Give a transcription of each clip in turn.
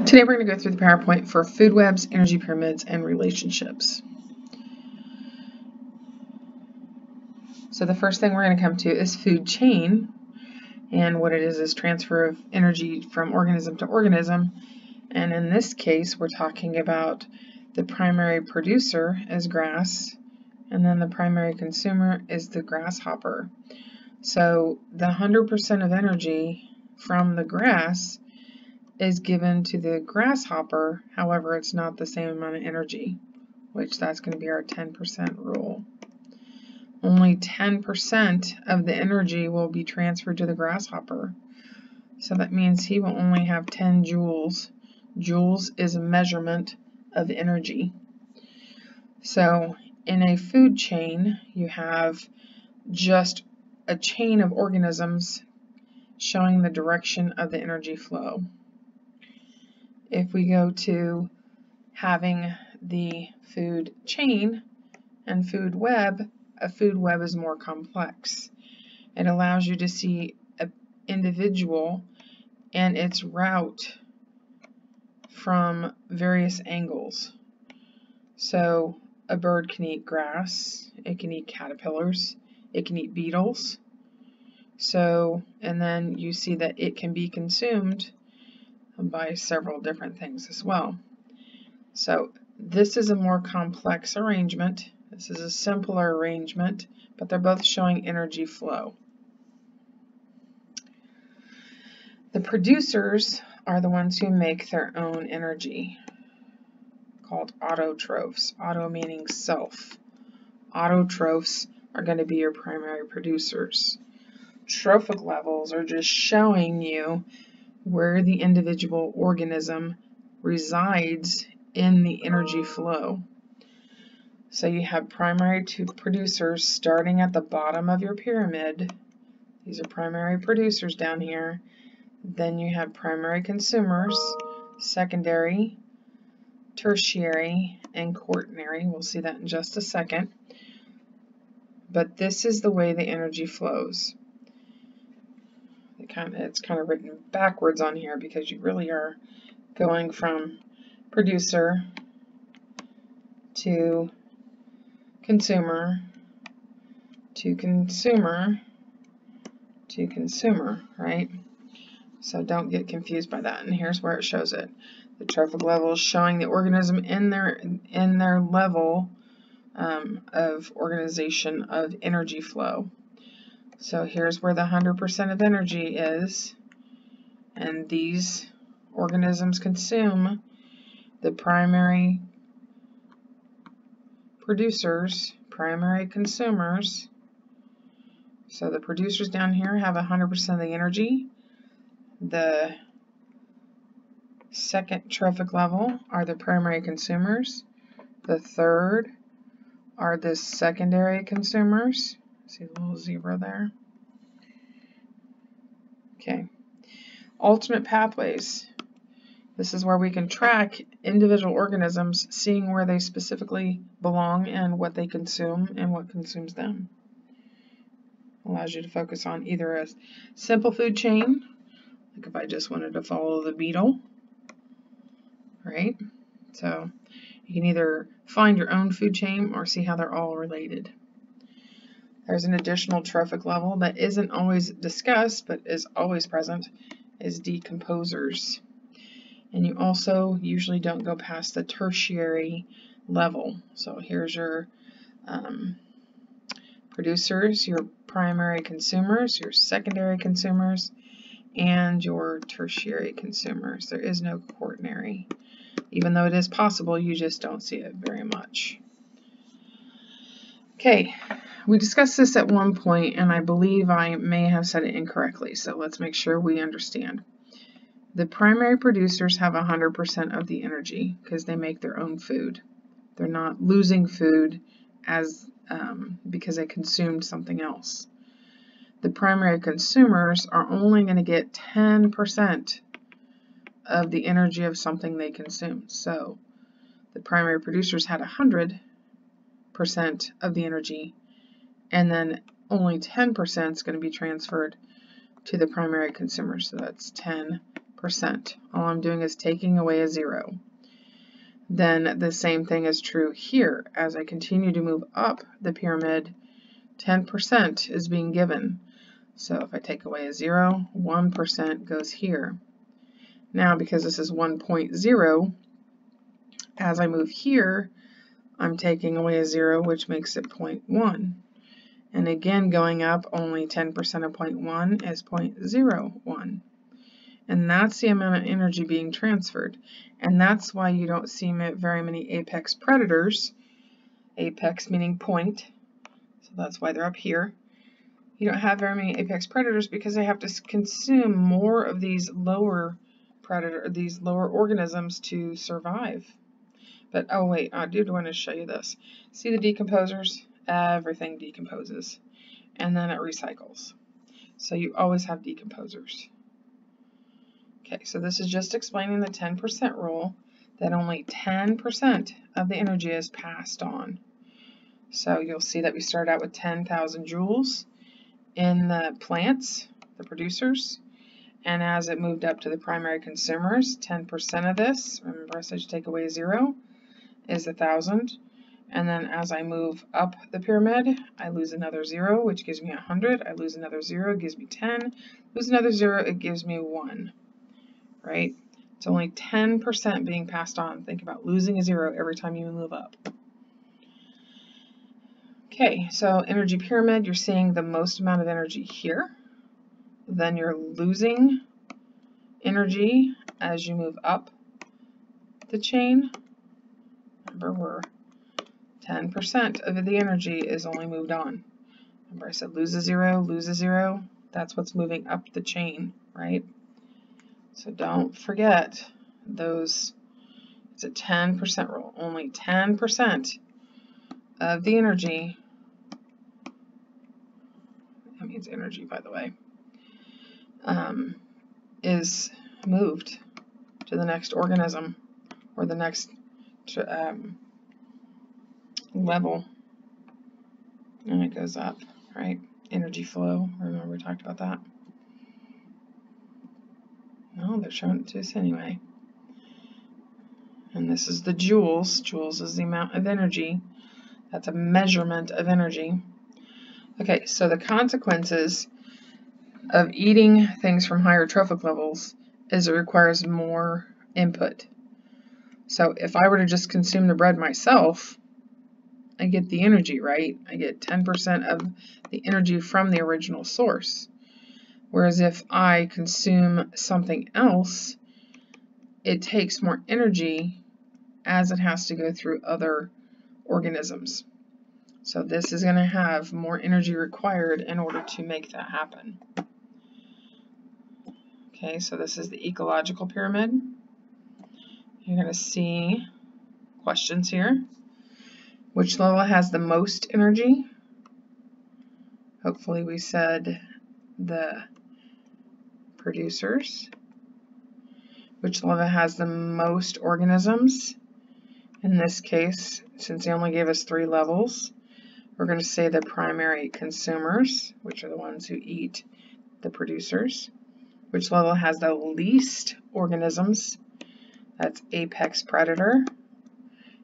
Today we're going to go through the PowerPoint for food webs, energy pyramids, and relationships. So the first thing we're going to come to is food chain, and what it is transfer of energy from organism to organism. And in this case, we're talking about the primary producer is grass, and then the primary consumer is the grasshopper. So the 100% of energy from the grass is given to the grasshopper. However, it's not the same amount of energy, which that's going to be our 10% rule. Only 10% of the energy will be transferred to the grasshopper. So that means he will only have 10 joules. Joules is a measurement of energy. So in a food chain, you have just a chain of organisms showing the direction of the energy flow. If we go to having the food chain and food web, a food web is more complex. It allows you to see an individual and its route from various angles. So a bird can eat grass, it can eat caterpillars, it can eat beetles. So, and then you see that it can be consumed by several different things as well. So this is a more complex arrangement. This is a simpler arrangement, but they're both showing energy flow. The producers are the ones who make their own energy, called autotrophs. Auto meaning self. Autotrophs are going to be your primary producers. Trophic levels are just showing you where the individual organism resides in the energy flow. So you have primary producers starting at the bottom of your pyramid. These are primary producers down here. Then you have primary consumers, secondary, tertiary, and quaternary. We'll see that in just a second. But this is the way the energy flows. It's kind of written backwards on here because you really are going from producer to consumer to consumer to consumer, right? So don't get confused by that. And here's where it shows it. The trophic level is showing the organism in their level of organization of energy flow. So here's where the 100% of energy is, and these organisms consume the primary producers, primary consumers. So the producers down here have 100% of the energy. The second trophic level are the primary consumers. The third are the secondary consumers. See the little zebra there? Okay. Alternate pathways. This is where we can track individual organisms, seeing where they specifically belong and what they consume and what consumes them. Allows you to focus on either a simple food chain, like if I just wanted to follow the beetle, right? So you can either find your own food chain or see how they're all related. There's an additional trophic level that isn't always discussed but is always present, is decomposers. And you also usually don't go past the tertiary level. So here's your producers, your primary consumers, your secondary consumers, and your tertiary consumers. There is no quaternary. Even though it is possible, you just don't see it very much. Okay, we discussed this at one point, and I believe I may have said it incorrectly, so let's make sure we understand. The primary producers have 100% of the energy because they make their own food. They're not losing food as because they consumed something else. The primary consumers are only going to get 10% of the energy of something they consumed. So the primary producers had 100% of the energy, and then only 10% is going to be transferred to the primary consumers. So that's 10% All I'm doing is taking away a 0. Then the same thing is true here. As I continue to move up the pyramid, 10% is being given. So if I take away a 0, 1% goes here. Now, because this is 1.0, as I move here, I'm taking away a 0, which makes it 0.1. And again, going up, only 10% of 0.1 is 0.01. And that's the amount of energy being transferred. And that's why you don't see very many apex predators. Apex meaning point. So that's why they're up here. You don't have very many apex predators because they have to consume more of these lower organisms to survive. But oh wait, I did want to show you this. See the decomposers? Everything decomposes. And then it recycles. So you always have decomposers. Okay, so this is just explaining the 10% rule, that only 10% of the energy is passed on. So you'll see that we start out with 10,000 joules in the plants, the producers, and as it moved up to the primary consumers, 10% of this, remember I said you take away 0, is 1,000. And then as I move up the pyramid, I lose another 0, which gives me 100. I lose another 0, it gives me 10. Lose another 0, it gives me 1. Right? It's only 10% being passed on. Think about losing a 0 every time you move up. Okay, so energy pyramid, you're seeing the most amount of energy here. Then you're losing energy as you move up the chain. Remember, we're 10% of the energy is only moved on. Remember I said lose a 0, lose a 0. That's what's moving up the chain, right? So don't forget those. It's a 10% rule. Only 10% of the energy, that means energy by the way, is moved to the next organism or the next level, and it goes up, right? Energy flow, remember we talked about that? Well, they're showing it to us anyway. And this is the joules. Joules is the amount of energy. That's a measurement of energy. Okay, so the consequences of eating things from higher trophic levels is it requires more input. So if I were to just consume the bread myself, I get the energy, right? I get 10% of the energy from the original source. Whereas if I consume something else, it takes more energy as it has to go through other organisms. So this is going to have more energy required in order to make that happen. Okay, so this is the ecological pyramid. You're going to see questions here. Which level has the most energy? Hopefully we said the producers. Which level has the most organisms? In this case, since they only gave us 3 levels, we're going to say the primary consumers, which are the ones who eat the producers. Which level has the least organisms? That's apex predator.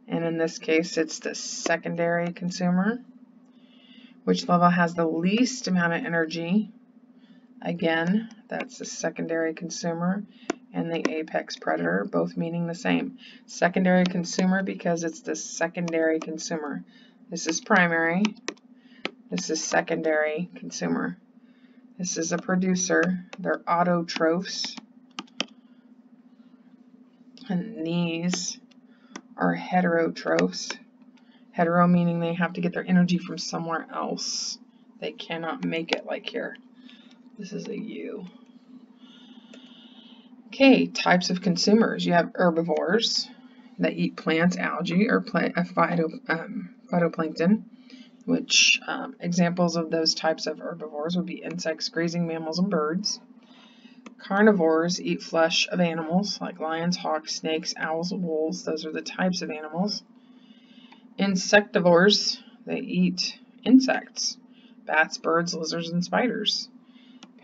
And in this case, it's the secondary consumer. Which level has the least amount of energy? Again, that's the secondary consumer and the apex predator, both meaning the same. Secondary consumer because it's the secondary consumer. This is primary. This is secondary consumer. This is a producer. They're autotrophs. And these are heterotrophs. Hetero meaning they have to get their energy from somewhere else. They cannot make it like here. This is a U. Okay, types of consumers. You have herbivores that eat plants, algae, or phytoplankton, which examples of those types of herbivores would be insects, grazing mammals, and birds. Carnivores eat flesh of animals like lions, hawks, snakes, owls, and wolves. Those are the types of animals. Insectivores, they eat insects, bats, birds, lizards, and spiders.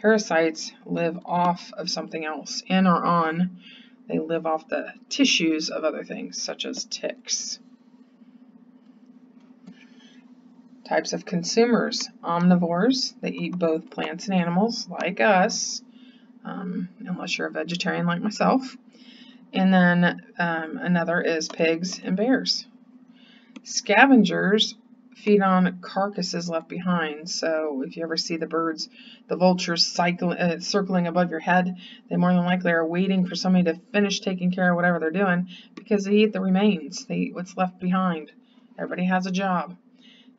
Parasites live off of something else, in or on. They live off the tissues of other things, such as ticks. Types of consumers. Omnivores, they eat both plants and animals, like us, unless you're a vegetarian like myself. And then another is pigs and bears. Scavengers feed on carcasses left behind. So if you ever see the birds, the vultures circling above your head, they more than likely are waiting for somebody to finish taking care of whatever they're doing, because they eat the remains. They eat what's left behind. Everybody has a job.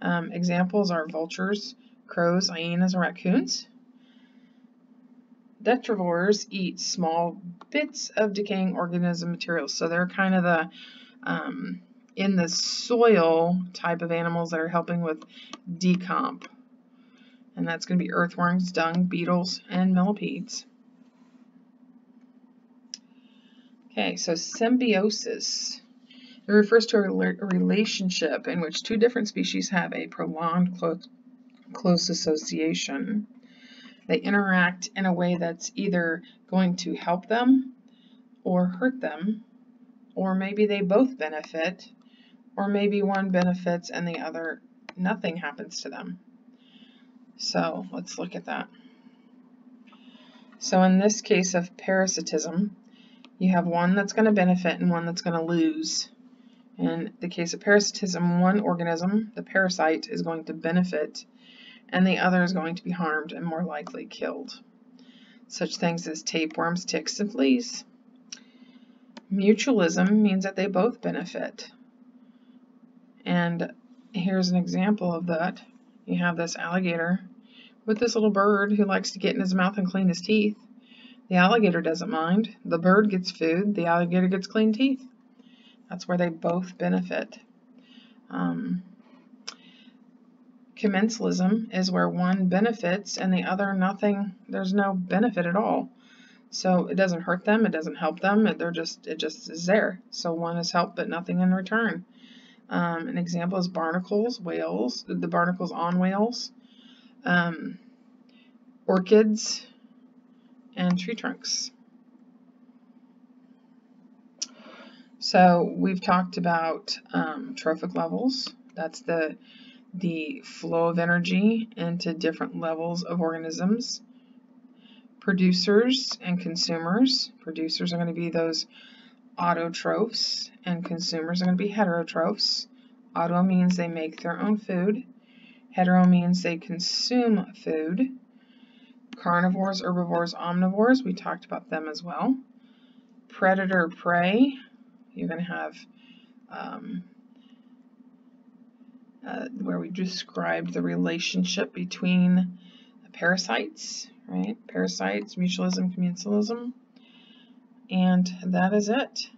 Examples are vultures, crows, hyenas, and raccoons. Detrivores eat small bits of decaying organism materials. So they're kind of the in the soil type of animals that are helping with decomp. And that's going to be earthworms, dung, beetles, and millipedes. Okay, so symbiosis. It refers to a relationship in which two different species have a prolonged close association. They interact in a way that's either going to help them or hurt them, or maybe they both benefit, or maybe one benefits and the other, nothing happens to them. So let's look at that. So in this case of parasitism, you have one that's going to benefit and one that's going to lose. In the case of parasitism, one organism, the parasite, is going to benefit and the other is going to be harmed and more likely killed. Such things as tapeworms, ticks, and fleas. Mutualism means that they both benefit. And here's an example of that. You have this alligator with this little bird who likes to get in his mouth and clean his teeth. The alligator doesn't mind. The bird gets food. The alligator gets clean teeth. That's where they both benefit. Commensalism is where one benefits and the other nothing. There's no benefit at all. So it doesn't hurt them. It doesn't help them. It just is there. So one is helped but nothing in return. An example is barnacles, whales, the barnacles on whales, orchids, and tree trunks. So we've talked about trophic levels. That's the flow of energy into different levels of organisms. Producers and consumers. Producers are going to be those autotrophs, and consumers are going to be heterotrophs. Auto means they make their own food. Hetero means they consume food. Carnivores, herbivores, omnivores, we talked about them as well. Predator, prey, you're going to have where we described the relationship between parasites, right? Parasites, mutualism, commensalism. And that is it.